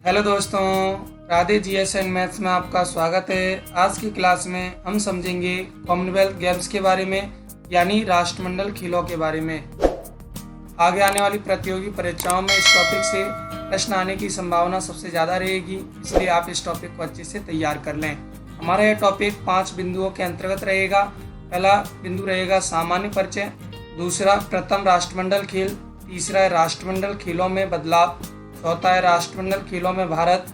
Hello दोस्तों, Radhe GS and maths में आपका स्वागत है। आज की क्लास में हम समझेंगे कॉमनवेल्थ गेम्स के बारे में, यानी राष्ट्रमंडल खेलों के बारे में। आगे आने वाली प्रतियोगी परीक्षाओं में इस टॉपिक से प्रश्न आने की संभावना सबसे ज़्यादा रहेगी, इसलिए आप इस टॉपिक को अच्छे से तैयार कर लें। हमारा यह टॉपिक 5 बिंदुओं के अंतर्गत रहेगा। पहला बिंदु रहेगा सामान्य परिचय, दूसरा प्रथम राष्ट्रमंडल खेल, तीसरा है राष्ट्रमंडल खेलों में बदलाव, चौथा है राष्ट्रमंडल खेलों में भारत,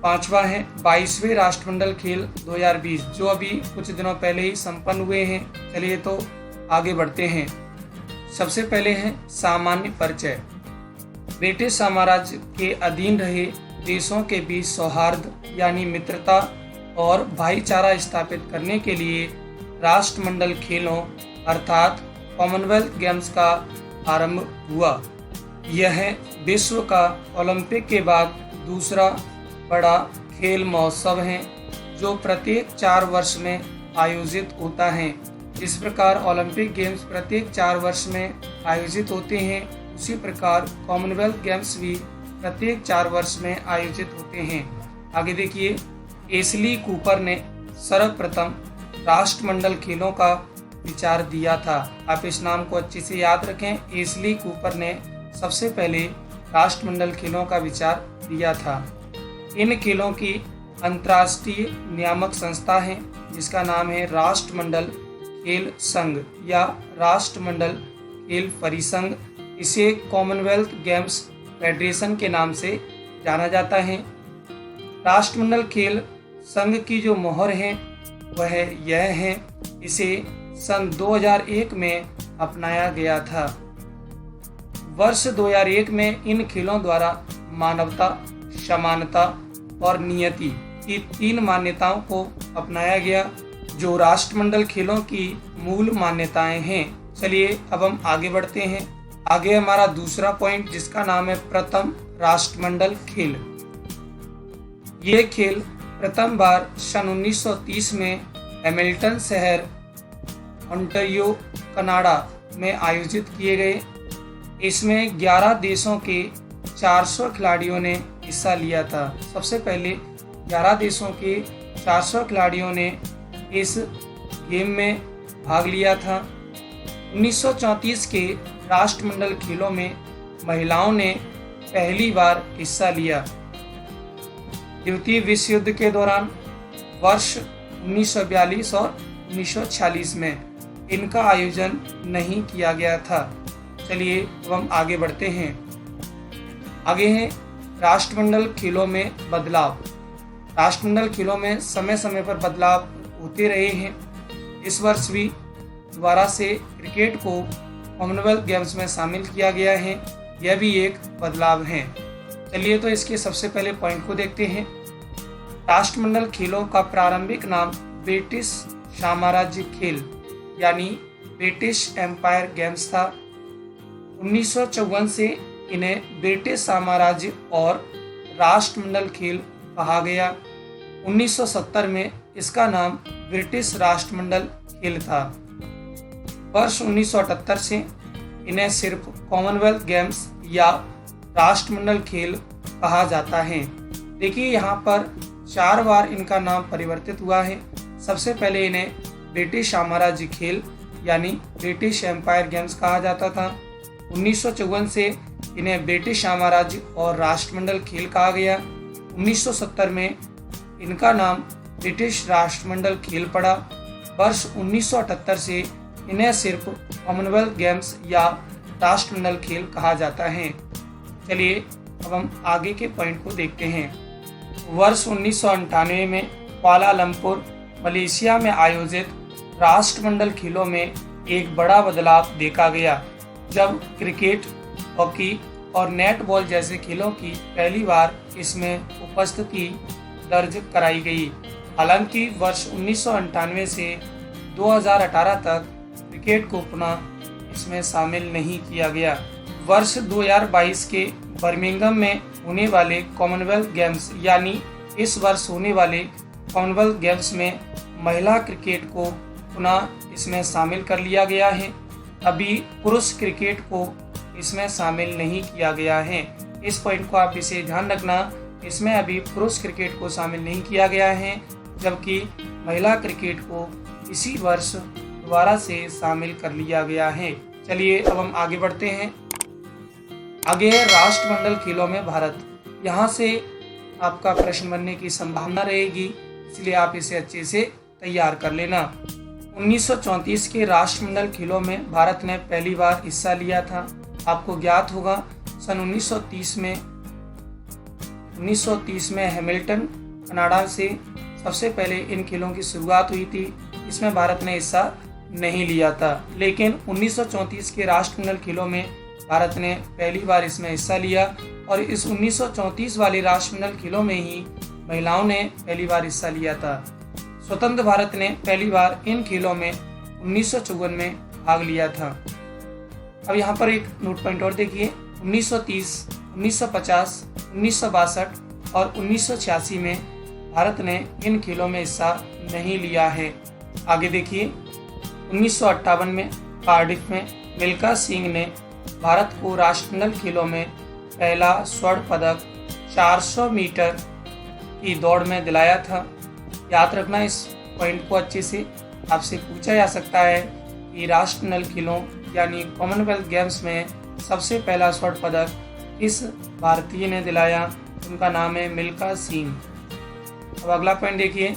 पांचवा है 22वें राष्ट्रमंडल खेल 2020 जो अभी कुछ दिनों पहले ही संपन्न हुए हैं। चलिए तो आगे बढ़ते हैं। सबसे पहले है सामान्य परिचय। ब्रिटिश साम्राज्य के अधीन रहे देशों के बीच सौहार्द यानी मित्रता और भाईचारा स्थापित करने के लिए राष्ट्रमंडल खेलों अर्थात कॉमनवेल्थ गेम्स का आरंभ हुआ। यह विश्व का ओलंपिक के बाद दूसरा बड़ा खेल महोत्सव है जो प्रत्येक 4 वर्ष में आयोजित होता है। इस प्रकार ओलंपिक गेम्स प्रत्येक 4 वर्ष में आयोजित होते हैं, उसी प्रकार कॉमनवेल्थ गेम्स भी प्रत्येक 4 वर्ष में आयोजित होते हैं। आगे देखिए, एशली कूपर ने सर्वप्रथम राष्ट्रमंडल खेलों का विचार दिया था। आप इस नाम को अच्छे से याद रखें। एशली कूपर ने सबसे पहले राष्ट्रमंडल खेलों का विचार दिया था। इन खेलों की अंतर्राष्ट्रीय नियामक संस्था है जिसका नाम है राष्ट्रमंडल खेल संघ या राष्ट्रमंडल खेल परिसंघ। इसे कॉमनवेल्थ गेम्स फेडरेशन के नाम से जाना जाता है। राष्ट्रमंडल खेल संघ की जो मोहर है वह यह है, इसे सन 2001 में अपनाया गया था। वर्ष 2001 में इन खेलों द्वारा मानवता, समानता और नियति की 3 मान्यताओं को अपनाया गया जो राष्ट्रमंडल खेलों की मूल मान्यताएं हैं। चलिए अब हम आगे बढ़ते हैं। आगे हमारा दूसरा पॉइंट जिसका नाम है प्रथम राष्ट्रमंडल खेल। ये खेल प्रथम बार सन 1930 में हैमिल्टन शहर ओंटारियो कनाडा में आयोजित किए गए। इसमें 11 देशों के 400 खिलाड़ियों ने हिस्सा लिया था। सबसे पहले 11 देशों के 400 खिलाड़ियों ने इस गेम में भाग लिया था। 1934 के राष्ट्रमंडल खेलों में महिलाओं ने पहली बार हिस्सा लिया। द्वितीय विश्व युद्ध के दौरान वर्ष 1942 और 1946 में इनका आयोजन नहीं किया गया था। चलिए अब हम आगे बढ़ते हैं। आगे है राष्ट्रमंडल खेलों में बदलाव। राष्ट्रमंडल खेलों में समय समय पर बदलाव होते रहे हैं। इस वर्ष भी दोबारा से क्रिकेट को कॉमनवेल्थ गेम्स में शामिल किया गया है। यह भी एक बदलाव है। चलिए तो इसके सबसे पहले पॉइंट को देखते हैं। राष्ट्रमंडल खेलों का प्रारंभिक नाम ब्रिटिश साम्राज्य खेल यानी ब्रिटिश एम्पायर गेम्स था। 1954 से इन्हें ब्रिटिश साम्राज्य और राष्ट्रमंडल खेल कहा गया। 1970 में इसका नाम ब्रिटिश राष्ट्रमंडल खेल था। वर्ष 1978 से इन्हें सिर्फ कॉमनवेल्थ गेम्स या राष्ट्रमंडल खेल कहा जाता है। देखिए यहाँ पर 4 बार इनका नाम परिवर्तित हुआ है। सबसे पहले इन्हें ब्रिटिश साम्राज्य खेल यानी ब्रिटिश एम्पायर गेम्स कहा जाता था। 1954 से इन्हें ब्रिटिश साम्राज्य और राष्ट्रमंडल खेल कहा गया। 1970 में इनका नाम ब्रिटिश राष्ट्रमंडल खेल पड़ा। वर्ष 1978 से इन्हें सिर्फ कॉमनवेल्थ गेम्स या राष्ट्रमंडल खेल कहा जाता है। चलिए अब हम आगे के पॉइंट को देखते हैं। वर्ष 1998 में कुआलालंपुर मलेशिया में आयोजित राष्ट्रमंडल खेलों में एक बड़ा बदलाव देखा गया जब क्रिकेट, हॉकी और नेटबॉल जैसे खेलों की पहली बार इसमें उपस्थिति दर्ज कराई गई। हालांकि वर्ष 1998 से 2018 तक क्रिकेट को पुनः इसमें शामिल नहीं किया गया। वर्ष 2022 के बर्मिंघम में होने वाले कॉमनवेल्थ गेम्स यानी इस वर्ष होने वाले कॉमनवेल्थ गेम्स में महिला क्रिकेट को पुनः इसमें शामिल कर लिया गया है। अभी पुरुष क्रिकेट को इसमें शामिल नहीं किया गया है। इस पॉइंट को आप इसे ध्यान रखना इसमें अभी पुरुष क्रिकेट को शामिल नहीं किया गया है, जबकि महिला क्रिकेट को इसी वर्ष दोबारा से शामिल कर लिया गया है। चलिए अब हम आगे बढ़ते हैं। आगे है राष्ट्रमंडल खेलों में भारत। यहाँ से आपका प्रश्न बनने की संभावना रहेगी, इसलिए आप इसे अच्छे से तैयार कर लेना। 1934 के राष्ट्रमंडल खेलों में भारत ने पहली बार हिस्सा लिया था। आपको ज्ञात होगा सन 1930 में हैमिल्टन कनाडा से सबसे पहले इन खेलों की शुरुआत हुई थी। इसमें भारत ने हिस्सा नहीं लिया था, लेकिन 1934 के राष्ट्रमंडल खेलों में भारत ने पहली बार इसमें हिस्सा लिया और इस 1934 वाले राष्ट्रमंडल खेलों में ही महिलाओं ने पहली बार हिस्सा लिया था। स्वतंत्र भारत ने पहली बार इन खेलों में 1954 में भाग लिया था। अब यहाँ पर एक नोट पॉइंट और देखिए, 1930, 1950, 1962 और 1986 में भारत ने इन खेलों में हिस्सा नहीं लिया है। आगे देखिए, 1958 में कार्डिफ में मिल्खा सिंह ने भारत को राष्ट्रमंडल खेलों में पहला स्वर्ण पदक 400 मीटर की दौड़ में दिलाया था। याद रखना इस पॉइंट को अच्छे से, आपसे पूछा जा सकता है कि राष्ट्रमंडल खेलों यानी कॉमनवेल्थ गेम्स में सबसे पहला स्वर्ण पदक किस भारतीय ने दिलाया। उनका नाम है मिल्खा सिंह। अब अगला पॉइंट देखिए,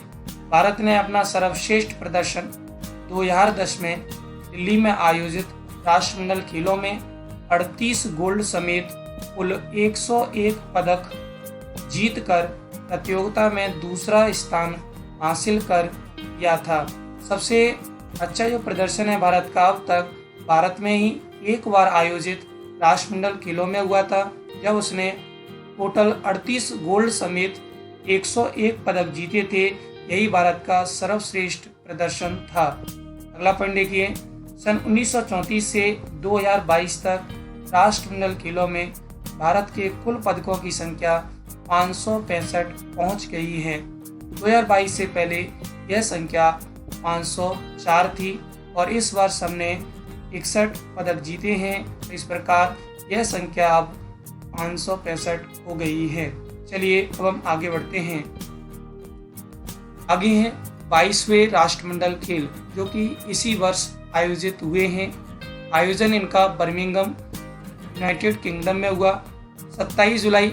भारत ने अपना सर्वश्रेष्ठ प्रदर्शन 2010 में दिल्ली में आयोजित राष्ट्रमंडल खेलों में 38 गोल्ड समेत कुल 101 पदक जीतकर प्रतियोगिता में दूसरा स्थान हासिल कर किया था। सबसे अच्छा जो प्रदर्शन है भारत का अब तक भारत में ही एक बार आयोजित राष्ट्रमंडल खेलों में हुआ था, जब उसने टोटल 38 गोल्ड समेत 101 पदक जीते थे। यही भारत का सर्वश्रेष्ठ प्रदर्शन था। अगला पॉइंट देखिए, सन 1934 से 2022 तक राष्ट्रमंडल खेलों में भारत के कुल पदकों की संख्या 565 पहुंच गई है। 2022 से पहले यह संख्या 504 थी और इस वर्ष हमने 61 पदक जीते हैं। तो इस प्रकार यह संख्या अब 565 हो गई है। चलिए अब हम आगे बढ़ते हैं। आगे हैं 22वें राष्ट्रमंडल खेल, जो कि इसी वर्ष आयोजित हुए हैं। आयोजन इनका बर्मिंघम यूनाइटेड किंगडम में हुआ। 27 जुलाई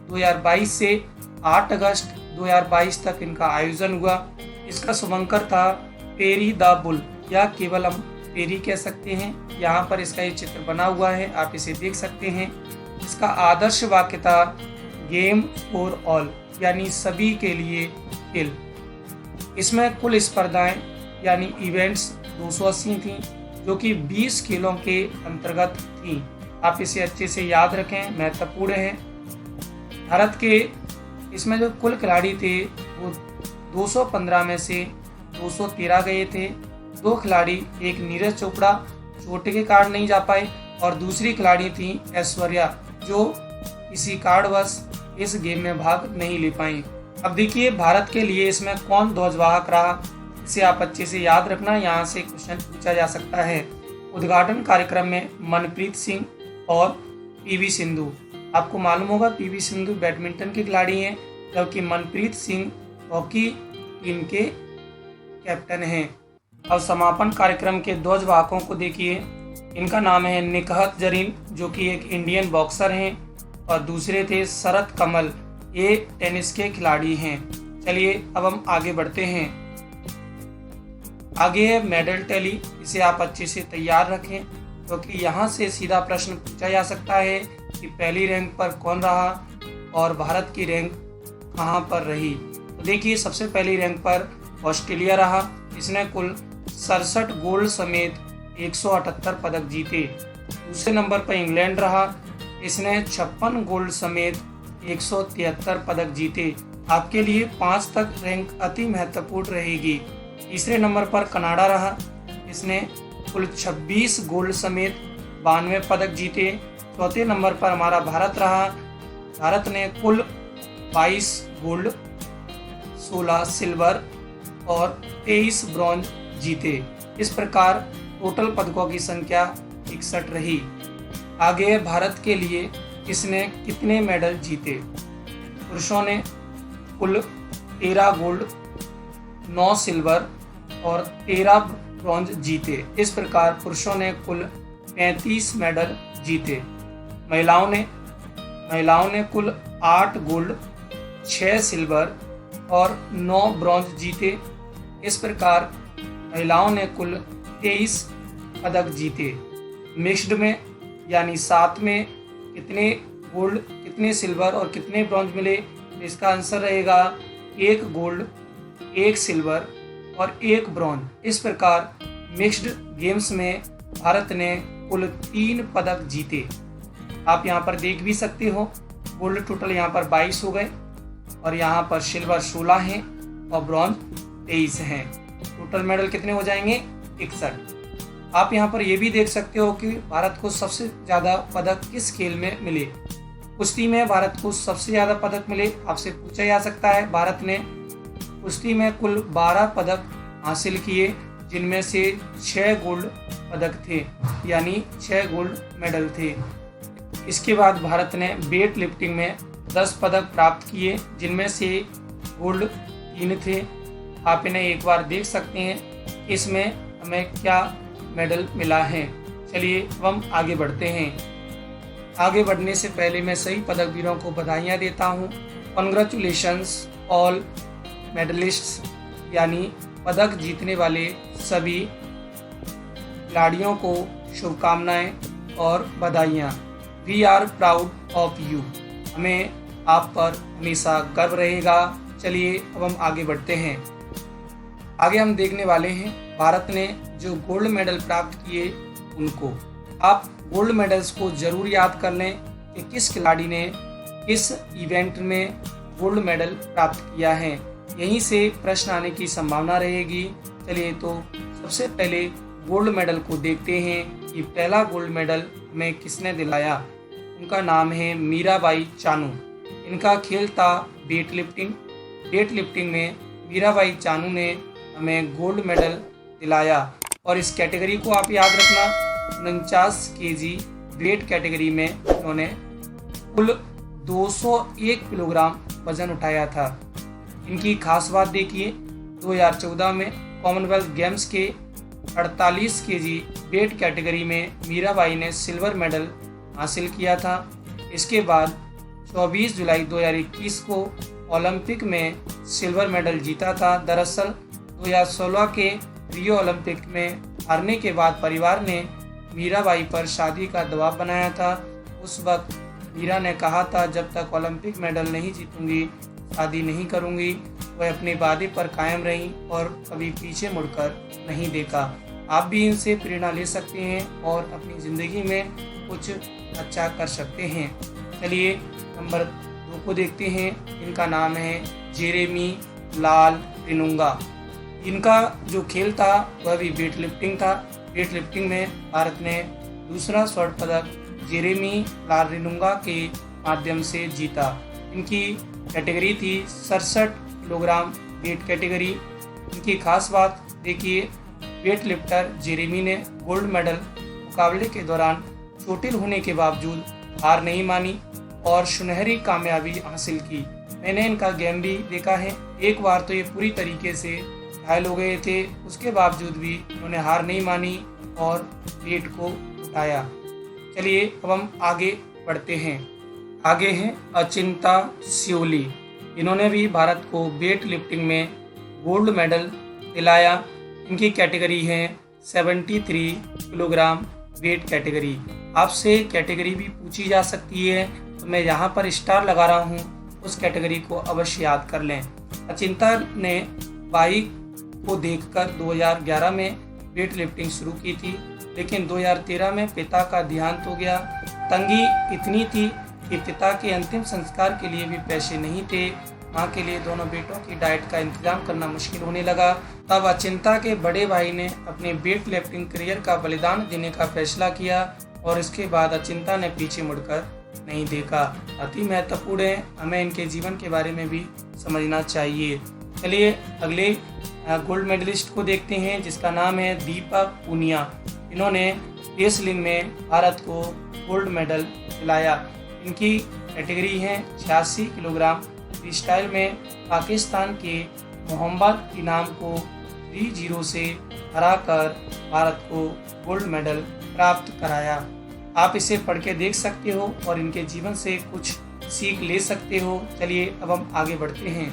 2022 से 8 अगस्त 2022 तक इनका आयोजन हुआ। इसका शुभंकर था पेरी द बुल, या केवल हम पेरी कह सकते हैं। यहाँ पर इसका ये चित्र बना हुआ है, आप इसे देख सकते हैं। इसका आदर्श वाक्य था गेम फॉर ऑल, यानी सभी के लिए खेल। इसमें कुल स्पर्धाएं यानी इवेंट्स 280 थी, जो कि 20 खेलों के अंतर्गत थी। आप इसे अच्छे से याद रखें, महत्वपूर्ण है। भारत के इसमें जो कुल खिलाड़ी थे वो 215 में से 213 गए थे। 2 खिलाड़ी, एक नीरज चोपड़ा चोट के कारण नहीं जा पाए और दूसरी खिलाड़ी थी ऐश्वर्या, जो किसी कारणवश इस गेम में भाग नहीं ले पाई। अब देखिए भारत के लिए इसमें कौन ध्वजवाहक रहा, इसे आप अच्छे से याद रखना, यहाँ से क्वेश्चन पूछा जा सकता है। उद्घाटन कार्यक्रम में मनप्रीत सिंह और पीवी सिंधु। आपको मालूम होगा पीवी सिंधु बैडमिंटन के खिलाड़ी हैं, जबकि मनप्रीत सिंह हॉकी टीम के कैप्टन हैं। अब समापन कार्यक्रम के ध्वजवाहकों को देखिए। इनका नाम है निकहत जरीन, जो कि एक इंडियन बॉक्सर हैं, और दूसरे थे शरत कमल, ये टेनिस के खिलाड़ी हैं। चलिए अब हम आगे बढ़ते हैं। आगे है मेडल टैली, इसे आप अच्छे से तैयार रखें, क्योंकि यहाँ से सीधा प्रश्न पूछा जा सकता है कि पहली रैंक पर कौन रहा और भारत की रैंक कहाँ पर रही। तो देखिए सबसे पहली रैंक पर ऑस्ट्रेलिया रहा। इसने कुल 67 गोल्ड समेत 178 पदक जीते। दूसरे नंबर पर इंग्लैंड रहा। इसने 56 गोल्ड समेत 173 पदक जीते। आपके लिए 5 तक रैंक अति महत्वपूर्ण रहेगी। तीसरे नंबर पर कनाडा रहा। इसने कुल 26 गोल्ड समेत 92 पदक जीते। चौथे नंबर पर हमारा भारत रहा। भारत ने कुल 22 गोल्ड, 16 सिल्वर और 23 ब्रॉन्ज जीते। इस प्रकार टोटल पदकों की संख्या 61 रही। आगे भारत के लिए इसने कितने मेडल जीते। पुरुषों ने कुल 13 गोल्ड, 9 सिल्वर और 13 ब्रॉन्ज जीते। इस प्रकार पुरुषों ने कुल 35 मेडल जीते। महिलाओं ने कुल 8 गोल्ड, 6 सिल्वर और 9 ब्रॉन्ज जीते। इस प्रकार महिलाओं ने कुल 23 पदक जीते। मिक्स्ड में यानी साथ में कितने गोल्ड, कितने सिल्वर और कितने ब्रॉन्ज मिले? इसका आंसर रहेगा 1 गोल्ड, 1 सिल्वर और 1 ब्रॉन्ज। इस प्रकार मिक्स्ड गेम्स में भारत ने कुल 3 पदक जीते। आप यहाँ पर देख भी सकते हो, गोल्ड टोटल यहाँ पर 22 हो गए और यहाँ पर सिल्वर 16 हैं और ब्रॉन्ज 23 हैं। टोटल मेडल कितने हो जाएंगे? 61। आप यहाँ पर ये भी देख सकते हो कि भारत को सबसे ज़्यादा पदक किस खेल में मिले। कुश्ती में भारत को सबसे ज़्यादा पदक मिले। आपसे पूछा जा सकता है, भारत ने कुश्ती में कुल 12 पदक हासिल किए, जिनमें से 6 गोल्ड पदक थे, यानी 6 गोल्ड मेडल थे। इसके बाद भारत ने वेट लिफ्टिंग में 10 पदक प्राप्त किए, जिनमें से गोल्ड 3 थे। आप इन्हें एक बार देख सकते हैं, इसमें हमें क्या मेडल मिला है। चलिए अब हम आगे बढ़ते हैं। आगे बढ़ने से पहले मैं सही पदक वीरों को बधाइयाँ देता हूँ। कॉन्ग्रेचुलेशंस ऑल मेडलिस्ट्स, यानी पदक जीतने वाले सभी खिलाड़ियों को शुभकामनाएं और बधाइयाँ। We are proud of you. हमें आप पर हमेशा गर्व रहेगा। चलिए अब हम आगे बढ़ते हैं। आगे हम देखने वाले हैं भारत ने जो गोल्ड मेडल प्राप्त किए उनको। आप गोल्ड मेडल्स को जरूर याद कर लें कि किस खिलाड़ी ने किस इवेंट में गोल्ड मेडल प्राप्त किया है। यहीं से प्रश्न आने की संभावना रहेगी। चलिए तो सबसे पहले गोल्ड मेडल को देखते हैं कि पहला गोल्ड मेडल हमें किसने दिलाया। उनका नाम है मीराबाई चानू। इनका खेल था वेट लिफ्टिंग। वेट लिफ्टिंग में मीराबाई चानू ने हमें गोल्ड मेडल दिलाया और इस कैटेगरी को आप याद रखना, 49 केजी वेट कैटेगरी में उन्होंने कुल 201 किलोग्राम वजन उठाया था। इनकी खास बात देखिए, 2014 में कॉमनवेल्थ गेम्स के 48 केजी वेट कैटेगरी में मीराबाई ने सिल्वर मेडल हासिल किया था। इसके बाद 24 जुलाई 2021 को ओलंपिक में सिल्वर मेडल जीता था। दरअसल 2016 के रियो ओलंपिक में हारने के बाद परिवार ने मीराबाई पर शादी का दबाव बनाया था। उस वक्त मीरा ने कहा था, जब तक ओलंपिक मेडल नहीं जीतूंगी शादी नहीं करूंगी। वह अपने वादे पर कायम रहीं और कभी पीछे मुड़कर नहीं देखा। आप भी इनसे प्रेरणा ले सकते हैं और अपनी ज़िंदगी में कुछ अच्छा कर सकते हैं। चलिए नंबर 2 को देखते हैं। इनका नाम है जेरेमी लाल रिनुंगा। इनका जो खेल था वह भी वेट लिफ्टिंग था। वेट लिफ्टिंग में भारत ने दूसरा स्वर्ण पदक जेरेमी लाल रिनुंगा के माध्यम से जीता। इनकी कैटेगरी थी 67 किलोग्राम वेट कैटेगरी। इनकी खास बात देखिए, वेट लिफ्टर जेरेमी ने गोल्ड मेडल मुकाबले के दौरान चोटिल होने के बावजूद हार नहीं मानी और सुनहरी कामयाबी हासिल की। मैंने इनका गेम भी देखा है। एक बार तो ये पूरी तरीके से घायल हो गए थे, उसके बावजूद भी उन्होंने हार नहीं मानी और वेट को उठाया। चलिए अब हम आगे बढ़ते हैं। आगे हैं अचिंता सियोली। इन्होंने भी भारत को वेट लिफ्टिंग में गोल्ड मेडल दिलाया। इनकी कैटेगरी है 73 किलोग्राम वेट कैटेगरी। आपसे कैटेगरी भी पूछी जा सकती है, तो मैं यहाँ पर स्टार लगा रहा हूँ, उस कैटेगरी को अवश्य याद कर लें। अचिंता ने बाइक को देखकर 2011 में वेट लिफ्टिंग शुरू की थी, लेकिन 2013 में पिता का देहांत हो गया। तंगी इतनी थी कि पिता के अंतिम संस्कार के लिए भी पैसे नहीं थे। मां के लिए दोनों बेटों की डाइट का इंतजाम करना मुश्किल होने लगा। तब अचिंता के बड़े भाई ने अपने वेट लिफ्टिंग करियर का बलिदान देने का फैसला किया और इसके बाद अचिंता ने पीछे मुड़कर नहीं देखा। अति महत्वपूर्ण है, हमें इनके जीवन के बारे में भी समझना चाहिए। चलिए अगले गोल्ड मेडलिस्ट को देखते हैं, जिसका नाम है दीपक पूनिया। इन्होंने रेसलिंग में भारत को गोल्ड मेडल दिलाया। इनकी कैटेगरी है 86 किलोग्राम फ्रीस्टाइल में पाकिस्तान के मोहम्मद इनाम को 3-0 से हराकर भारत को गोल्ड मेडल प्राप्त कराया। आप इसे पढ़ के देख सकते हो और इनके जीवन से कुछ सीख ले सकते हो। चलिए अब हम आगे बढ़ते हैं।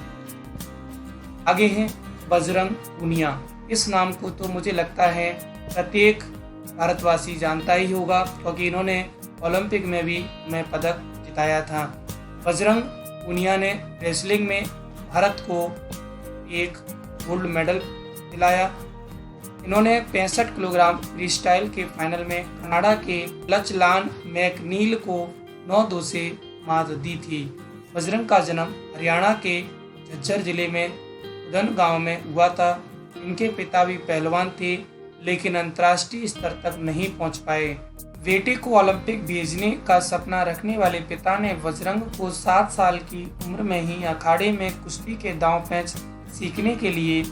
आगे हैं बजरंग पूनिया। इस नाम को तो मुझे लगता है प्रत्येक भारतवासी जानता ही होगा, क्योंकि इन्होंने ओलंपिक में भी हमें पदक जिताया था। बजरंग पूनिया ने रेसलिंग में भारत को एक गोल्ड मेडल दिलाया। इन्होंने 65 किलोग्राम फ्रीस्टाइल के फाइनल में कनाडा के लचलान मैकनील को 9-2 से मात दी थी। बजरंग का जन्म हरियाणा के झज्जर जिले में उदन गांव में हुआ था। इनके पिता भी पहलवान थे, लेकिन अंतर्राष्ट्रीय स्तर तक नहीं पहुंच पाए। बेटे को ओलंपिक भेजने का सपना रखने वाले पिता ने बजरंग को 7 साल की उम्र में ही अखाड़े में कुश्ती के दांव पैंच सीखने के लिए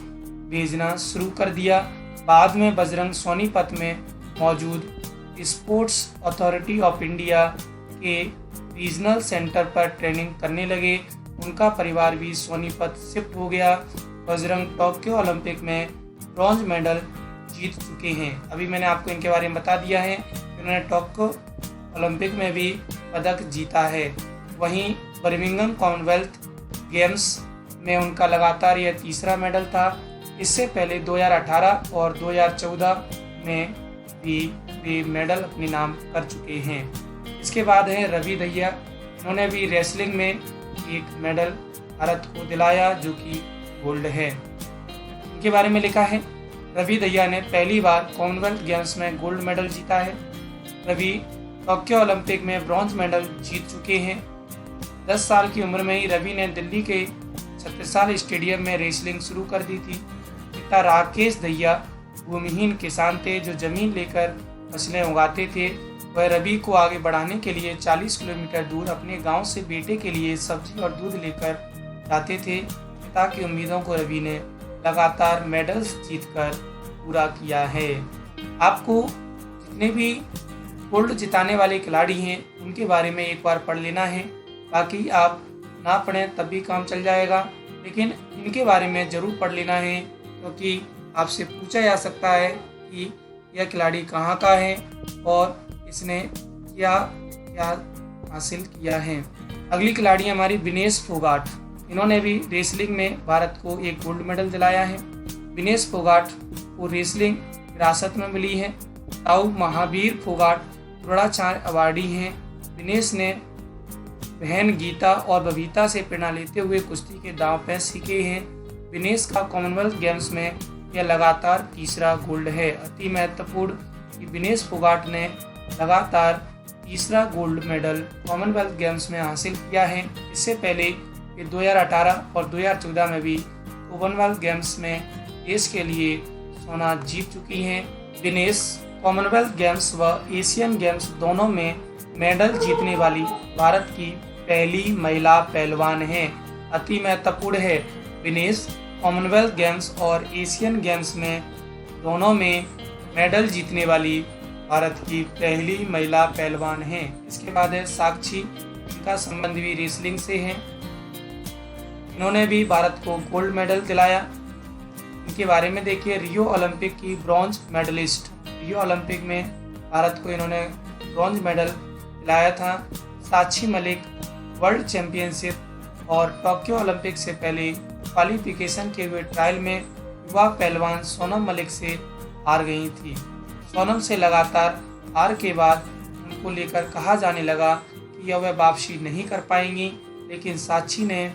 भेजना शुरू कर दिया। बाद में बजरंग सोनीपत में मौजूद स्पोर्ट्स अथॉरिटी ऑफ इंडिया के रीजनल सेंटर पर ट्रेनिंग करने लगे। उनका परिवार भी सोनीपत शिफ्ट हो गया। बजरंग टोक्यो ओलंपिक में ब्रॉन्ज मेडल जीत चुके हैं। अभी मैंने आपको इनके बारे में बता दिया है। उन्होंने टोक्यो ओलंपिक में भी पदक जीता है। वहीं बर्मिंघम कॉमनवेल्थ गेम्स में उनका लगातार यह तीसरा मेडल था। इससे पहले 2018 और 2014 में भी वे मेडल अपने नाम कर चुके हैं। इसके बाद है रवि दहिया। इन्होंने भी रेसलिंग में एक मेडल भारत को दिलाया, जो कि गोल्ड है। इनके बारे में लिखा है, रवि दहिया ने पहली बार कॉमनवेल्थ गेम्स में गोल्ड मेडल जीता है। रवि टोक्यो ओलंपिक में ब्रॉन्ज मेडल जीत चुके हैं। 10 साल की उम्र में ही रवि ने दिल्ली के छत्रसाल स्टेडियम में रेसलिंग शुरू कर दी थी। पिता राकेश दहिया भूमिहीन किसान थे, जो जमीन लेकर फसलें उगाते थे। वह रवि को आगे बढ़ाने के लिए 40 किलोमीटर दूर अपने गांव से बेटे के लिए सब्जी और दूध लेकर जाते थे। पिता की उम्मीदों को रवि ने लगातार मेडल्स जीतकर पूरा किया है। आपको जितने भी गोल्ड जिताने वाले खिलाड़ी हैं उनके बारे में एक बार पढ़ लेना है, बाकी आप ना पढ़ें तब भी काम चल जाएगा, लेकिन इनके बारे में ज़रूर पढ़ लेना है, क्योंकि आपसे पूछा जा सकता है कि यह खिलाड़ी कहाँ का है और इसने क्या क्या हासिल किया है। अगली खिलाड़ी हमारी विनेश फोगाट। इन्होंने भी रेसलिंग में भारत को एक गोल्ड मेडल दिलाया है। विनेश फोगाट को रेसलिंग विरासत में मिली है। ताऊ महावीर फोगाट द्रोणाचार्य अवार्डी हैं। विनेश ने बहन गीता और बबीता से प्रेरणा लेते हुए कुश्ती के दांव पैंच सीखे हैं। विनेश का कॉमनवेल्थ गेम्स में यह लगातार तीसरा गोल्ड है। अति महत्वपूर्ण कि विनेश फोगाट ने लगातार तीसरा गोल्ड मेडल कॉमनवेल्थ गेम्स में हासिल किया है। इससे पहले ये 2018 और 2014 में भी कॉमनवेल्थ गेम्स में देश के लिए सोना जीत चुकी हैं। विनेश कॉमनवेल्थ गेम्स व एशियन गेम्स दोनों में मेडल जीतने वाली भारत की पहली महिला पहलवान हैं। अति महत्वपूर्ण है, विनेश कॉमनवेल्थ गेम्स और एशियन गेम्स में दोनों में मेडल जीतने वाली भारत की पहली महिला पहलवान हैं। इसके बाद है साक्षी। इनका संबंध भी रेसलिंग से है। इन्होंने भी भारत को गोल्ड मेडल दिलाया। इनके बारे में देखिए, रियो ओलंपिक की ब्रॉन्ज मेडलिस्ट। रियो ओलंपिक में भारत को इन्होंने ब्रॉन्ज मेडल दिलाया था। साक्षी मलिक वर्ल्ड चैंपियनशिप और टोक्यो ओलंपिक से पहले क्वालिफिकेशन के हुए ट्रायल में युवा पहलवान सोनम मलिक से हार गई थी। सोनम से लगातार हार के बाद उनको लेकर कहा जाने लगा कि वह वापसी नहीं कर पाएंगी, लेकिन साक्षी ने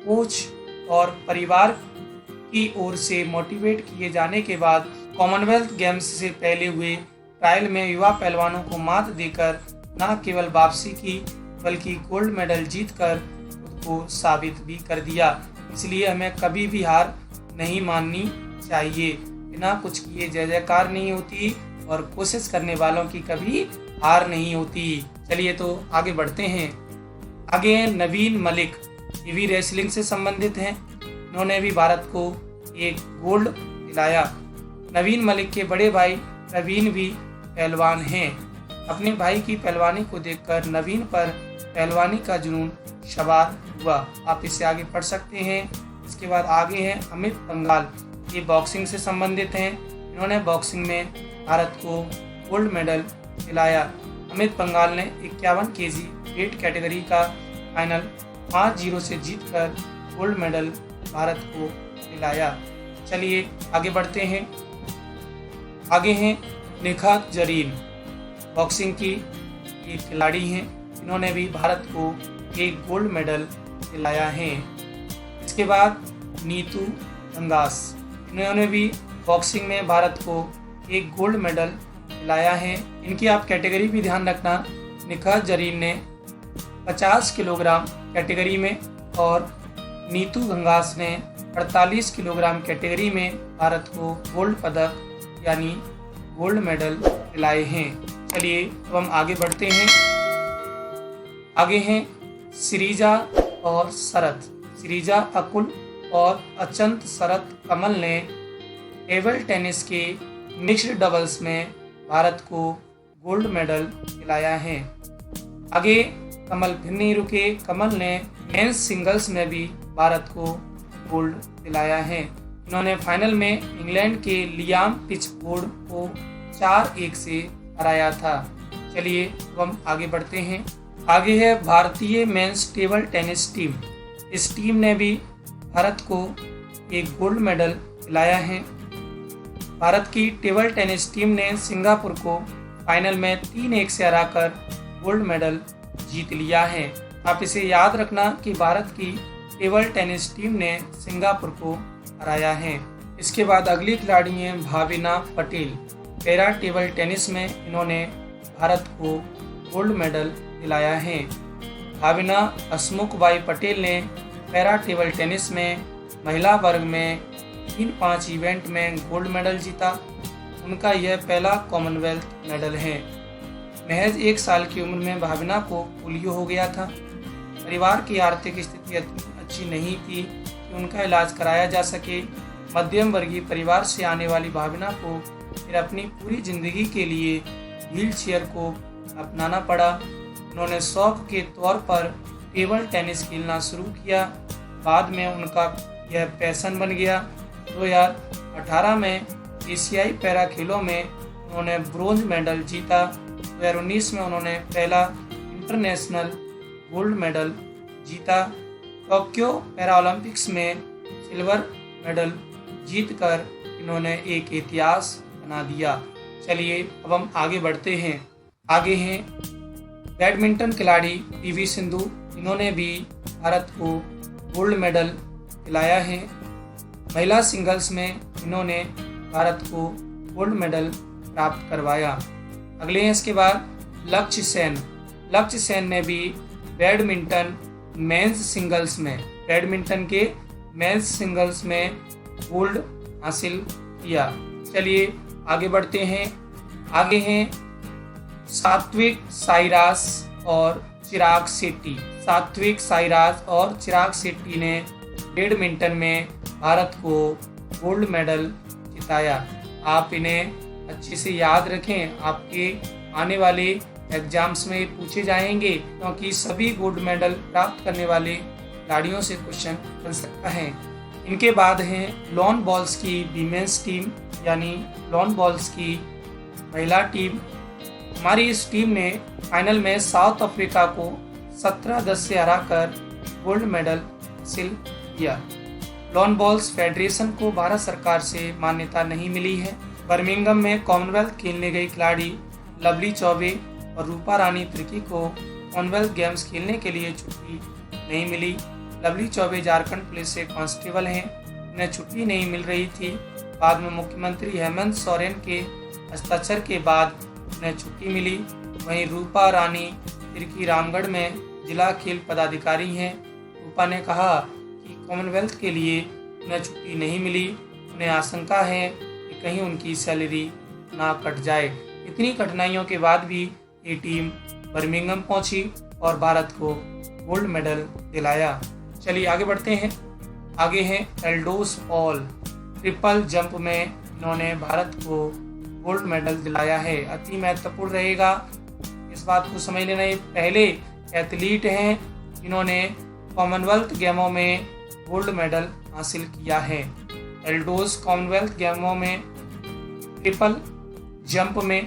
कोच और परिवार की ओर से मोटिवेट किए जाने के बाद कॉमनवेल्थ गेम्स से पहले हुए ट्रायल में युवा पहलवानों को मात देकर न केवल वापसी की बल्कि गोल्ड मेडल जीतकर खुद को साबित भी कर दिया। इसलिए हमें कभी भी हार नहीं माननी चाहिए। बिना कुछ किए जय जयकार नहीं होती और कोशिश करने वालों की कभी हार नहीं होती। चलिए तो आगे बढ़ते हैं। आगे हैं नवीन मलिक। ये भी रेसलिंग से संबंधित हैं। इन्होंने भी भारत को एक गोल्ड दिलाया। नवीन मलिक के बड़े भाई नवीन भी पहलवान हैं। अपने भाई की पहलवानी को देखकर नवीन पर पहलवानी का जुनून सवार हुआ। आप इसे आगे पढ़ सकते हैं। इसके बाद आगे हैं अमित पंघाल, ये बॉक्सिंग से संबंधित हैं। इन्होंने बॉक्सिंग में भारत को गोल्ड मेडल दिलाया। अमित पंघाल ने 51 केजी वेट कैटेगरी का फाइनल 5-0 से जीतकर गोल्ड मेडल भारत को दिलाया। चलिए आगे बढ़ते हैं। आगे हैं निखात जरीन, बॉक्सिंग की ये खिलाड़ी हैं। इन्होंने भी भारत को एक गोल्ड मेडल दिलाया है। इसके बाद नीतू घंगास, इन्होंने भी बॉक्सिंग में भारत को एक गोल्ड मेडल दिलाया है। इनकी आप कैटेगरी भी ध्यान रखना। निखात जरीन ने 50 किलोग्राम कैटेगरी में और नीतू घंगास ने 48 किलोग्राम कैटेगरी में भारत को गोल्ड पदक यानी गोल्ड मेडल दिलाए हैं। चलिए अब हम आगे बढ़ते हैं। आगे हैं श्रीजा और शरत। श्रीजा अकुल और अचंत शरत कमल ने टेबल टेनिस के मिक्स्ड डबल्स में भारत को गोल्ड मेडल दिलाया है। आगे कमल फिर नहीं रुके, कमल ने मेंस सिंगल्स में भी भारत को गोल्ड दिलाया है। इन्होंने फाइनल में इंग्लैंड के लियाम पिचफोर्ड को 4-1 से हराया था। चलिए अब हम आगे बढ़ते हैं। आगे है भारतीय मेंस टेबल टेनिस टीम। इस टीम ने भी भारत को एक गोल्ड मेडल दिलाया है। भारत की टेबल टेनिस टीम ने सिंगापुर को फाइनल में 3-1 से हराकर गोल्ड मेडल जीत लिया है। आप इसे याद रखना कि भारत की टेबल टेनिस टीम ने सिंगापुर को हराया है। इसके बाद अगली खिलाड़ी हैं Bhavina Patel. Para table tennis में इन्होंने भारत को गोल्ड मेडल दिलाया है। भाविना हसमुख बाई पटेल ने पैरा टेबल टेनिस में महिला वर्ग में 3-5 इवेंट में गोल्ड मेडल जीता। उनका यह पहला कॉमनवेल्थ मेडल है। महज 1 साल की उम्र में भाविना को पोलियो हो गया था। परिवार की आर्थिक स्थिति अच्छी नहीं थी कि उनका इलाज कराया जा सके। मध्यम वर्गीय परिवार से आने वाली भाविना को फिर अपनी पूरी जिंदगी के लिए व्हील चेयर को अपनाना पड़ा। उन्होंने शौक के तौर पर टेबल टेनिस खेलना शुरू किया। बाद में उनका यह पैशन बन गया। 2018 में एशियाई पैरा खेलों में उन्होंने ब्रोंज मेडल जीता। 2019 में उन्होंने पहला इंटरनेशनल गोल्ड मेडल जीता। टोक्यो पैरा ओलंपिक्स में सिल्वर मेडल जीतकर इन्होंने एक इतिहास बना दिया। चलिए अब हम आगे बढ़ते हैं। आगे हैं बैडमिंटन खिलाड़ी पीवी सिंधु। इन्होंने भी भारत को गोल्ड मेडल दिलाया है। महिला सिंगल्स में इन्होंने भारत को गोल्ड मेडल प्राप्त करवाया। अगले हैं इसके बाद लक्ष्य सेन। लक्ष्य सेन ने भी बैडमिंटन मेंस सिंगल्स में गोल्ड हासिल किया। चलिए आगे बढ़ते हैं। आगे हैं सात्विक साईराज और चिराग शेट्टी। सात्विक साईराज और चिराग शेट्टी ने बैडमिंटन में भारत को गोल्ड मेडल जिताया। आप इन्हें अच्छे से याद रखें, आपके आने वाले एग्जाम्स में पूछे जाएंगे, क्योंकि सभी गोल्ड मेडल प्राप्त करने वाले खिलाड़ियों से क्वेश्चन बन सकता है। इनके बाद हैं लॉन बॉल्स की वीमेंस टीम, यानी लॉन बॉल्स की महिला टीम। हमारी इस टीम ने फाइनल में साउथ अफ्रीका को 17-10 से हराकर गोल्ड मेडल हासिल किया। लॉन बॉल्स फेडरेशन को भारत सरकार से मान्यता नहीं मिली है। बर्मिंघम में कॉमनवेल्थ खेलने गई खिलाड़ी लवली चौबे और रूपा रानी तिर्की को कॉमनवेल्थ गेम्स खेलने के लिए छुट्टी नहीं मिली। लवली चौबे झारखंड पुलिस से कांस्टेबल हैं, उन्हें छुट्टी नहीं मिल रही थी। बाद में मुख्यमंत्री हेमंत सोरेन के हस्ताक्षर के बाद उन्हें छुट्टी मिली। वहीं रूपा रानी तिर्की रामगढ़ में जिला खेल पदाधिकारी हैं। रूपा ने कहा कि कॉमनवेल्थ के लिए उन्हें छुट्टी नहीं मिली। उन्हें आशंका है कि कहीं उनकी सैलरी ना कट जाए। इतनी कठिनाइयों के बाद भी ये टीम बर्मिंघम पहुंची और भारत को गोल्ड मेडल दिलाया। चलिए आगे बढ़ते हैं। आगे हैं एल्डोस पॉल। ट्रिपल जंप में इन्होंने भारत को गोल्ड मेडल दिलाया है। अति महत्वपूर्ण रहेगा, इस बात को समझ लेना। ये पहले एथलीट हैं इन्होंने कॉमनवेल्थ गेमों में गोल्ड मेडल हासिल किया है। एल्डोज कॉमनवेल्थ गेमों में ट्रिपल जंप में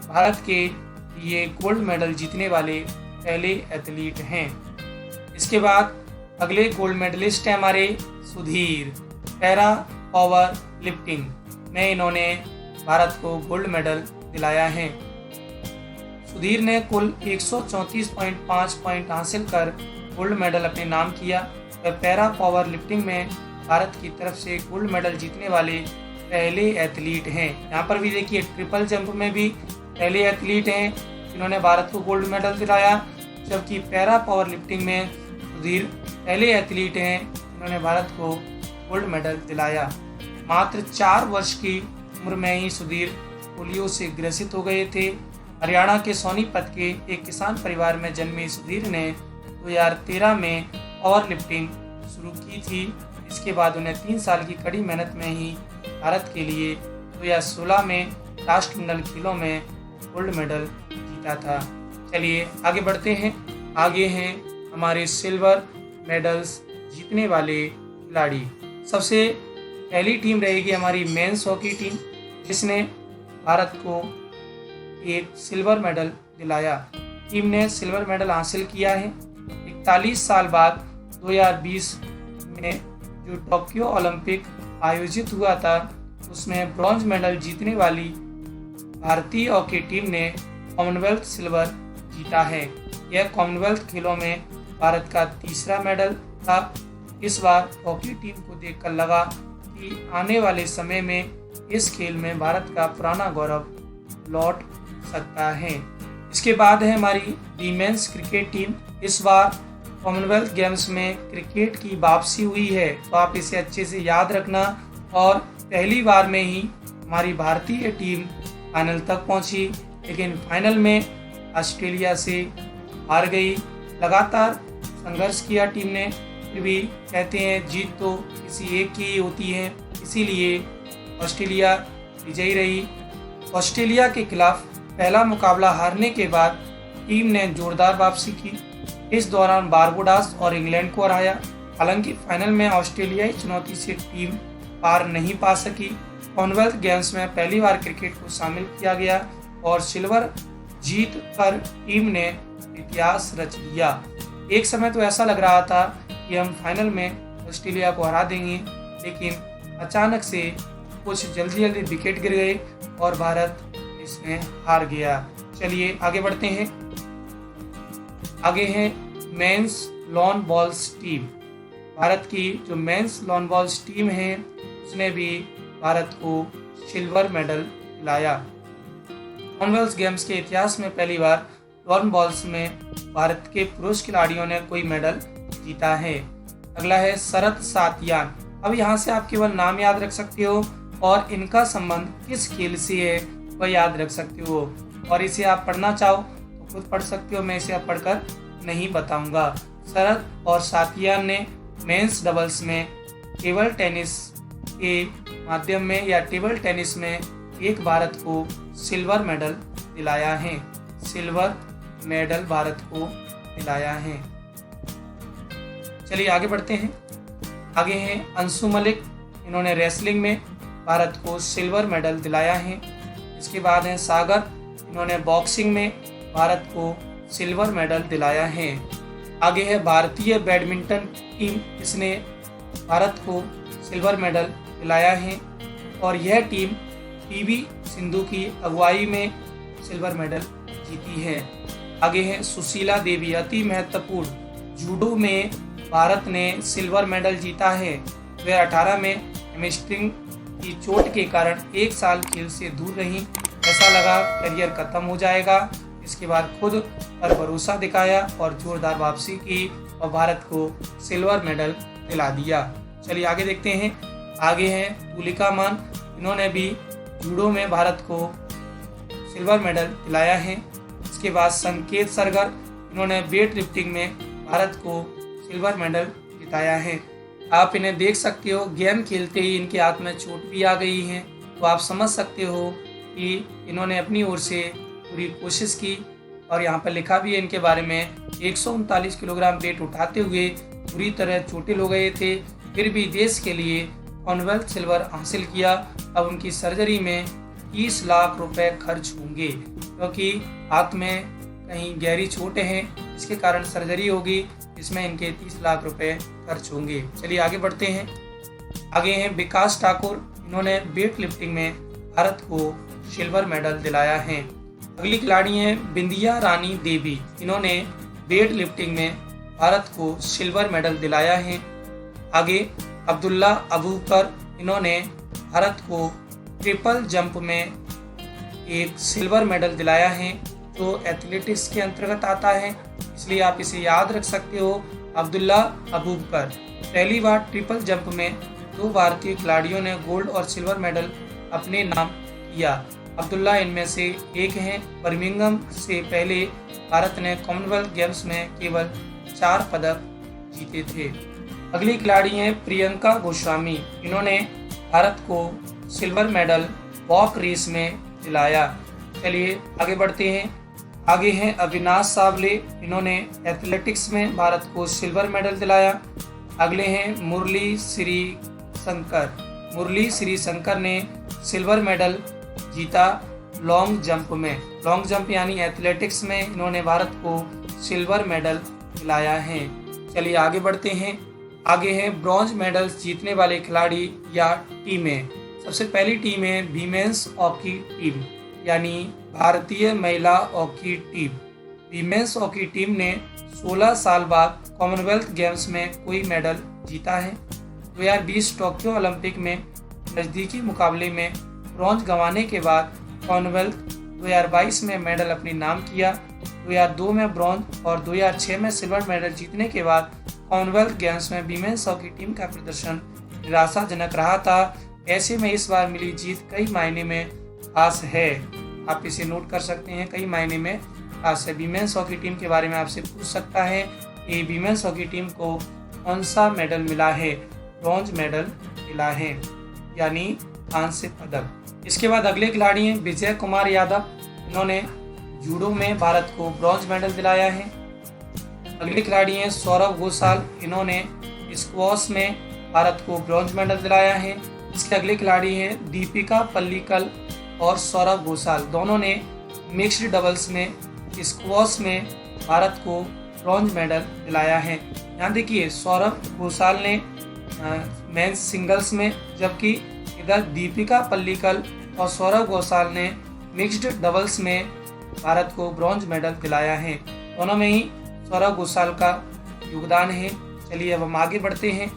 भारत के लिए गोल्ड मेडल जीतने वाले पहले एथलीट हैं। इसके बाद अगले गोल्ड मेडलिस्ट हैं हमारे सुधीर। पैरा पावर लिफ्टिंग में इन्होंने भारत को गोल्ड मेडल दिलाया है। सुधीर ने कुल 134.5 पॉइंट हासिल कर गोल्ड मेडल अपने नाम किया। वह पैरा पावर लिफ्टिंग में भारत की तरफ से गोल्ड मेडल जीतने वाले पहले एथलीट हैं। यहाँ पर भी देखिए ट्रिपल जंप में भी पहले एथलीट हैं जिन्होंने भारत को गोल्ड मेडल दिलाया, जबकि पैरा पावर लिफ्टिंग में सुधीर पहले एथलीट हैं जिन्होंने भारत को गोल्ड मेडल दिलाया। मात्र 4 वर्ष की उम्र में ही सुधीर पोलियो से ग्रसित हो गए थे। हरियाणा के सोनीपत के एक किसान परिवार में जन्मे सुधीर ने 2013 में पावर लिफ्टिंग शुरू की थी। इसके बाद उन्हें 3 साल की कड़ी मेहनत में ही भारत के लिए 2016 में राष्ट्रमंडल खेलों में गोल्ड मेडल जीता था। चलिए आगे बढ़ते हैं। आगे हैं हमारे सिल्वर मेडल्स जीतने वाले खिलाड़ी। सबसे पहली टीम रहेगी हमारी मेंस हॉकी टीम, जिसने भारत को एक सिल्वर मेडल दिलाया। टीम ने सिल्वर मेडल हासिल किया है। 41 साल बाद 2020 में जो टोक्यो ओलंपिक आयोजित हुआ था उसमें ब्रॉन्ज मेडल जीतने वाली भारतीय हॉकी टीम ने कॉमनवेल्थ सिल्वर जीता है। यह कॉमनवेल्थ खेलों में भारत का तीसरा मेडल था। इस बार हॉकी टीम को देखकर लगा कि आने वाले समय में इस खेल में भारत का पुराना गौरव लौट सकता है। इसके बाद है हमारी वीमेंस क्रिकेट टीम। इस बार कॉमनवेल्थ गेम्स में क्रिकेट की वापसी हुई है, तो आप इसे अच्छे से याद रखना। और पहली बार में ही हमारी भारतीय टीम फाइनल तक पहुंची, लेकिन फाइनल में ऑस्ट्रेलिया से हार गई। लगातार संघर्ष किया टीम ने, फिर भी कहते हैं जीत तो किसी एक की ही होती है, इसीलिए ऑस्ट्रेलिया विजयी रही। ऑस्ट्रेलिया के खिलाफ पहला मुकाबला हारने के बाद टीम ने जोरदार वापसी की। इस दौरान बारबुडास और इंग्लैंड को हराया। हालांकि फाइनल में ऑस्ट्रेलियाई चुनौती से टीम पार नहीं पा सकी। कॉमनवेल्थ गेम्स में पहली बार क्रिकेट को शामिल किया गया और सिल्वर जीत कर टीम ने इतिहास रच लिया। एक समय तो ऐसा लग रहा था कि हम फाइनल में ऑस्ट्रेलिया को हरा देंगे, लेकिन अचानक से कुछ जल्दी विकेट गिर गए और भारत इसमें हार गया। चलिए आगे बढ़ते हैं। आगे है men's lawn balls team. Bharat की जो मेंस लॉन बॉल्स टीम है उसने भी भारत को सिल्वर मेडल दिलाया। कॉमनवेल्थ गेम्स के इतिहास में पहली बार लॉन बॉल्स में भारत के पुरुष खिलाड़ियों ने कोई मेडल जीता है। अगला है शरद सातियान। अब यहाँ से आप केवल नाम याद रख सकते हो और इनका संबंध किस खेल से है वह याद रख सकते हो, और इसे आप पढ़ना चाहो तो खुद पढ़ सकते हो, मैं इसे आप पढ़कर नहीं बताऊंगा। शरद और सातियान ने मेंस डबल्स में टेबल टेनिस के माध्यम में या टेबल टेनिस में एक भारत को सिल्वर मेडल दिलाया है। सिल्वर मेडल भारत को दिलाया है। चलिए आगे बढ़ते हैं। आगे हैं अंशु मलिक। इन्होंने रेसलिंग में भारत को सिल्वर मेडल दिलाया है। इसके बाद हैं सागर। इन्होंने बॉक्सिंग में भारत को सिल्वर मेडल दिलाया है। आगे है भारतीय बैडमिंटन टीम, इसने भारत को सिल्वर मेडल दिलाया है और यह टीम पीवी सिंधु की अगुवाई में सिल्वर मेडल जीती है। आगे है सुशीला देवी। अति महत्वपूर्ण जूडो में भारत ने सिल्वर मेडल जीता है। वह 18 में हैमस्ट्रिंग की चोट के कारण 1 साल खेल से दूर रही। ऐसा लगा करियर खत्म हो जाएगा। इसके बाद खुद पर भरोसा दिखाया और जोरदार वापसी की और भारत को सिल्वर मेडल दिला दिया। चलिए आगे देखते हैं। आगे हैं तुलिका मान। इन्होंने भी जूडो में भारत को सिल्वर मेडल दिलाया है। इसके बाद संकेत सरगर। इन्होंने वेट लिफ्टिंग में भारत को सिल्वर मेडल जिताया है। आप इन्हें देख सकते हो, गेम खेलते ही इनके हाथ में चोट भी आ गई है, तो आप समझ सकते हो कि इन्होंने अपनी ओर से पूरी कोशिश की। और यहाँ पर लिखा भी है इनके बारे में 139 किलोग्राम वेट उठाते हुए बुरी तरह चोटिल हो गए थे, फिर भी देश के लिए कॉमनवेल्थ सिल्वर हासिल किया। अब उनकी सर्जरी में 30 लाख रुपए खर्च होंगे, क्योंकि हाथ में कहीं गहरी चोटें हैं, इसके कारण सर्जरी होगी, इसमें इनके 30 लाख रुपए खर्च होंगे। चलिए आगे बढ़ते हैं। आगे हैं विकास ठाकुर, इन्होंने वेट लिफ्टिंग में भारत को सिल्वर मेडल दिलाया है। अगली खिलाड़ी हैं बिंदिया रानी देवी, इन्होंने वेट लिफ्टिंग में भारत को सिल्वर मेडल दिलाया है। आगे अब्दुल्ला अबूबकर, इन्होंने भारत को ट्रिपल जंप में एक सिल्वर मेडल दिलाया है, जो एथलेटिक्स के अंतर्गत आता है, इसलिए आप इसे याद रख सकते हो। अब्दुल्ला अबूबकर पहली बार ट्रिपल जंप में 2 भारतीय खिलाड़ियों ने गोल्ड और सिल्वर मेडल अपने नाम किया। अब्दुल्ला इनमें से एक हैं। बर्मिंघम से पहले भारत ने कॉमनवेल्थ गेम्स में केवल 4 पदक जीते थे। अगली खिलाड़ी हैं प्रियंका गोस्वामी, इन्होंने भारत को सिल्वर मेडल वॉक रेस में दिलाया। चलिए आगे बढ़ते हैं। आगे हैं अविनाश सावले, इन्होंने एथलेटिक्स में भारत को सिल्वर मेडल दिलाया। अगले हैं मुरली श्री शंकर, मुरली श्री शंकर ने सिल्वर मेडल जीता लॉन्ग जंप में। लॉन्ग जंप यानी एथलेटिक्स में इन्होंने भारत को सिल्वर मेडल दिलाया है। चलिए आगे बढ़ते हैं। आगे हैं ब्रॉन्ज मेडल जीतने वाले खिलाड़ी या टीमें। सबसे पहली टीम है वीमेंस हॉकी टीम, यानी भारतीय महिला hockey team. Women's hockey team ने 16 साल बाद कॉमनवेल्थ गेम्स में कोई मेडल जीता है। 2020 टोक्यो ओलंपिक में नज़दीकी मुकाबले में ब्रॉन्ज गंवाने के बाद कॉमनवेल्थ 2022 में मेडल अपने नाम किया। 2002 में ब्रॉन्ज और 2006 में सिल्वर मेडल जीतने के बाद कॉमनवेल्थ गेम्स में वीमेंस हॉकी टीम का प्रदर्शन निराशाजनक रहा था। ऐसे में इस बार मिली जीत कई मायने में खास है, आप इसे नोट कर सकते हैं, कई मायने में खास है। वीमेंस हॉकी टीम के बारे में आपसे पूछ सकता है कि वीमेंस हॉकी टीम को कौन सा मेडल मिला है? ब्रॉन्ज मेडल मिला है, यानी कांस्य पदक। इसके बाद अगले खिलाड़ी हैं विजय कुमार यादव, इन्होंने जूडो में भारत को ब्रॉन्ज मेडल दिलाया है। अगले खिलाड़ी हैं सौरभ घोषाल, इन्होंने स्क्वॉश में भारत को ब्रॉन्ज मेडल दिलाया है। इसके अगले खिलाड़ी हैं दीपिका पल्लिकल और सौरभ घोषाल, दोनों ने मिक्स्ड डबल्स में स्क्वॉश में भारत को ब्रॉन्ज मेडल दिलाया है। यहाँ देखिए सौरभ घोषाल ने मेंस सिंगल्स में, जबकि इधर दीपिका पल्लिकल और सौरभ घोषाल ने मिक्स्ड डबल्स में भारत को ब्रॉन्ज मेडल दिलाया है। दोनों में ही सौरभ घोषाल का योगदान है। चलिए अब हम आगे बढ़ते हैं।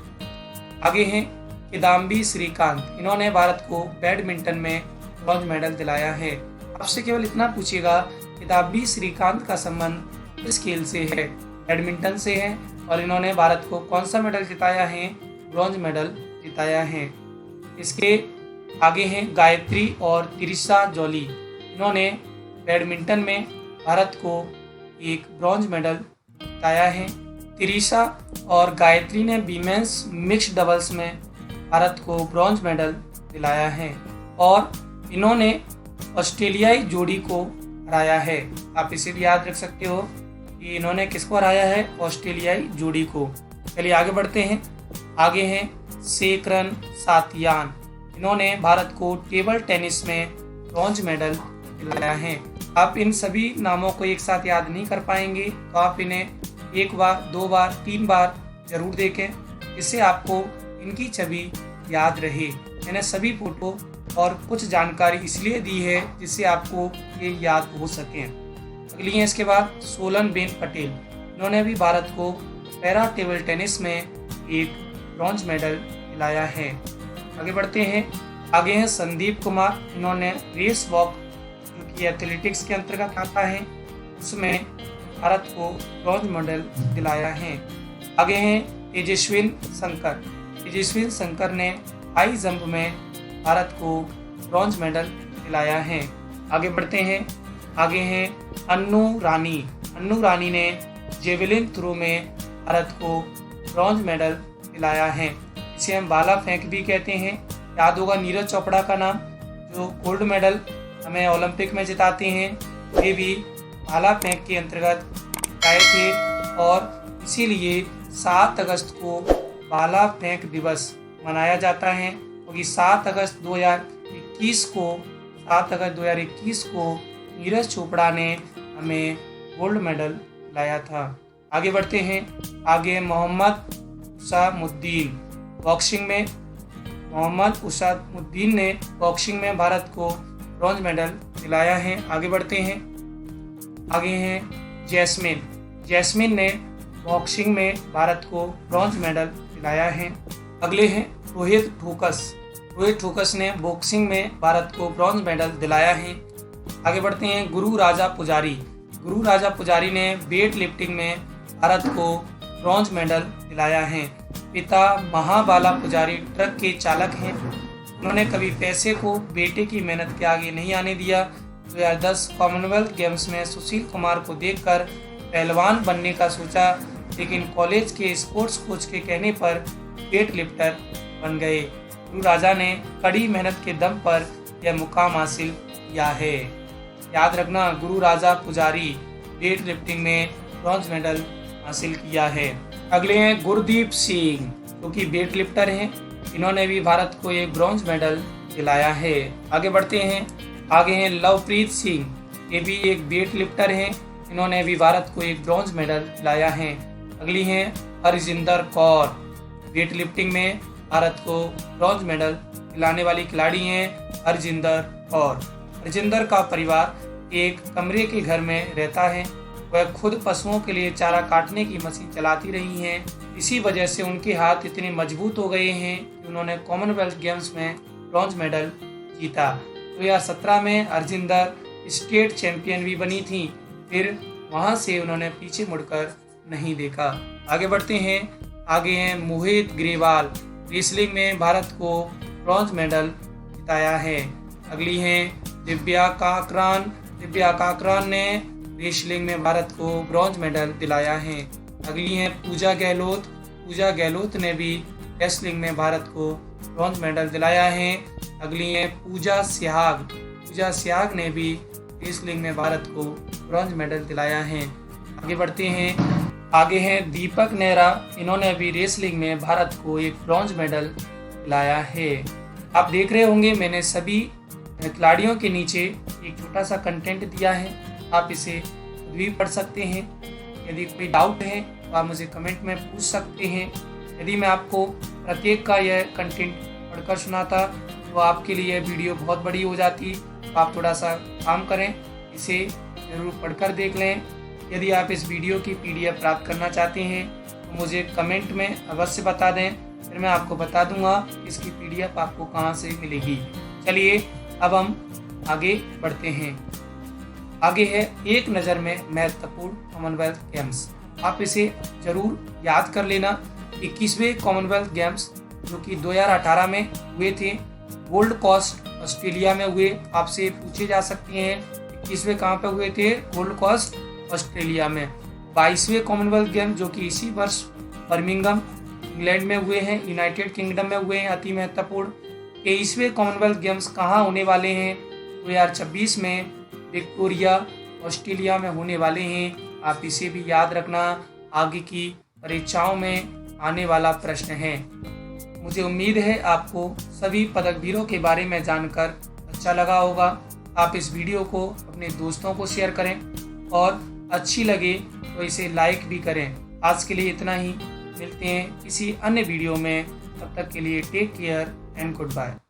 आगे हैं किदाम्बी श्रीकांत, इन्होंने भारत को बैडमिंटन में ब्रॉन्ज मेडल दिलाया है। आपसे केवल इतना पूछेगा किदाम्बी श्रीकांत का संबंध किस खेल से है? बैडमिंटन से है। और इन्होंने भारत को कौन सा मेडल जिताया है? ब्रॉन्ज मेडल जिताया है। इसके आगे हैं गायत्री और तिरिशा जॉली, इन्होंने बैडमिंटन में भारत को एक ब्रॉन्ज मेडल जिताया है। तिरिशा और गायत्री ने वीमेंस मिक्स्ड डबल्स में भारत को ब्रॉन्ज मेडल दिलाया है और इन्होंने ऑस्ट्रेलियाई जोड़ी को हराया है। आप इसे भी याद रख सकते हो कि इन्होंने किसको हराया है? ऑस्ट्रेलियाई जोड़ी को। चलिए आगे बढ़ते हैं। आगे हैं सेकरन सातियान, इन्होंने भारत को टेबल टेनिस में ब्रॉन्ज मेडल दिलाया है। आप इन सभी नामों को एक साथ याद नहीं कर पाएंगे, तो आप इन्हें 1 बार 2 बार 3 बार जरूर देखें, इससे आपको इनकी छवि याद रहे। मैंने सभी फोटो और कुछ जानकारी इसलिए दी है जिससे आपको ये याद हो सके। अगली है इसके बाद सोलनबेन पटेल, इन्होंने भी भारत को पैरा टेबल टेनिस में एक ब्रॉन्ज मेडल दिलाया है। आगे बढ़ते हैं। आगे हैं संदीप कुमार, इन्होंने रेस वॉक जो कि एथलेटिक्स के अंतर्गत आता है उसमें भारत को ब्रॉन्ज मेडल दिलाया है। आगे हैं तेजस्विन शंकर, तेजस्विन शंकर ने हाई जंप में भारत को ब्रॉन्ज मेडल दिलाया है। आगे बढ़ते हैं। आगे हैं अन्नू रानी, अन्नू रानी ने जेवलिन थ्रो में भारत को ब्रॉन्ज मेडल दिलाया है। इसे हम भाला फेंक भी कहते हैं। याद होगा नीरज चोपड़ा का नाम, जो गोल्ड मेडल हमें ओलंपिक में जिताते हैं, वे भी भाला फेंक के अंतर्गत आए थे। और इसीलिए 7 अगस्त को भाला फेंक दिवस मनाया जाता है, क्योंकि 7 अगस्त 2021 को नीरज चोपड़ा ने हमें गोल्ड मेडल लाया था। आगे बढ़ते हैं। आगे मोहम्मद उसामुद्दीन बॉक्सिंग में। मोहम्मद उसामुद्दीन ने बॉक्सिंग में भारत को ब्रॉन्ज मेडल दिलाया है। आगे बढ़ते हैं। आगे हैं जैस्मिन ने बॉक्सिंग में भारत को ब्रॉन्ज मेडल दिलाया है। अगले हैं रोहित ठोकस ने बॉक्सिंग में भारत को ब्रॉन्ज मेडल दिलाया है। आगे बढ़ते हैं गुरु राजा पुजारी ने वेट लिफ्टिंग में भारत को ब्रॉन्ज मेडल दिलाया है। पिता महाबाला पुजारी ट्रक के चालक हैं। उन्होंने कभी पैसे को बेटे की मेहनत के आगे नहीं आने दिया। 2010 कॉमनवेल्थ गेम्स में सुशील कुमार को देखकर पहलवान बनने का सोचा, लेकिन कॉलेज के स्पोर्ट्स कोच के कहने पर वेट लिफ्टर बन गए। गुरु राजा ने कड़ी मेहनत के दम पर यह मुकाम हासिल किया है। याद रखना, गुरु राजा पुजारी वेट लिफ्टिंग में ब्रॉन्ज मेडल हासिल किया है। अगले हैं गुरदीप सिंह, जो कि वेट लिफ्टर हैं। इन्होंने भी भारत को एक ब्रॉन्ज मेडल दिलाया है। आगे बढ़ते हैं। आगे हैं लवप्रीत सिंह, ये भी एक वेट लिफ्टर हैं। इन्होंने भी भारत को एक ब्रॉन्ज मेडल दिलाया है। अगली हैं हरजिंदर कौर, वेट लिफ्टिंग में भारत को ब्रॉन्ज मेडल दिलाने वाली खिलाड़ी हैं हरजिंदर कौर। हरजिंदर का परिवार एक कमरे के घर में रहता है। वह खुद पशुओं के लिए चारा काटने की मशीन चलाती रही हैं। इसी वजह से उनके हाथ इतने मजबूत हो गए हैं कि उन्होंने कॉमनवेल्थ गेम्स में ब्रॉन्ज मेडल जीता। 2017 में हरजिंदर स्टेट चैंपियन भी बनी थी। फिर वहां से उन्होंने पीछे मुड़कर नहीं देखा। आगे बढ़ते हैं। आगे हैं मोहित ग्रेवाल, रेसलिंग में भारत को ब्रॉन्ज मेडल जिताया है। अगली हैं दिव्या काकरान ने रेसलिंग में भारत को ब्रॉन्ज मेडल दिलाया है। अगली हैं पूजा गहलोत ने भी रेसलिंग में भारत को ब्रॉन्ज मेडल दिलाया है। अगली हैं पूजा सियाग ने भी रेसलिंग में भारत को ब्रॉन्ज मेडल दिलाया है। आगे बढ़ते हैं। आगे हैं दीपक नेहरा, इन्होंने भी रेसलिंग में भारत को एक ब्रॉन्ज मेडल दिलाया है। आप देख रहे होंगे मैंने सभी खिलाड़ियों के नीचे एक छोटा सा कंटेंट दिया है, आप इसे खुद भी पढ़ सकते हैं। यदि कोई डाउट है तो आप मुझे कमेंट में पूछ सकते हैं। यदि मैं आपको प्रत्येक का यह कंटेंट पढ़कर सुनाता तो आपके लिए यह वीडियो बहुत बड़ी हो जाती। तो आप थोड़ा सा काम करें, इसे ज़रूर पढ़कर देख लें। यदि आप इस वीडियो की PDF प्राप्त करना चाहते हैं तो मुझे कमेंट में अवश्य बता दें, फिर मैं आपको बता दूंगा इसकी PDF आपको कहां से मिलेगी। चलिए अब हम आगे बढ़ते हैं। आगे है एक नज़र में महत्वपूर्ण कॉमनवेल्थ गेम्स। आप इसे जरूर याद कर लेना। 21वें कॉमनवेल्थ गेम्स जो कि 2018 में हुए थे, गोल्ड कोस्ट ऑस्ट्रेलिया में हुए। आपसे पूछे जा सकते हैं 21वें कहाँ पे हुए थे? गोल्ड कोस्ट ऑस्ट्रेलिया में। 22वें कॉमनवेल्थ गेम जो कि इसी वर्ष बर्मिंघम इंग्लैंड में हुए हैं, यूनाइटेड किंगडम में हुए हैं, अति महत्वपूर्ण। 23वें कॉमनवेल्थ गेम्स कहाँ होने वाले हैं? 2026 में विक्टोरिया ऑस्ट्रेलिया में होने वाले हैं। आप इसे भी याद रखना, आगे की परीक्षाओं में आने वाला प्रश्न है। मुझे उम्मीद है आपको सभी पदकवीरों के बारे में जानकर अच्छा लगा होगा। आप इस वीडियो को अपने दोस्तों को शेयर करें और अच्छी लगे तो इसे लाइक भी करें। आज के लिए इतना ही, मिलते हैं किसी अन्य वीडियो में। तब तक के लिए take care and good bye.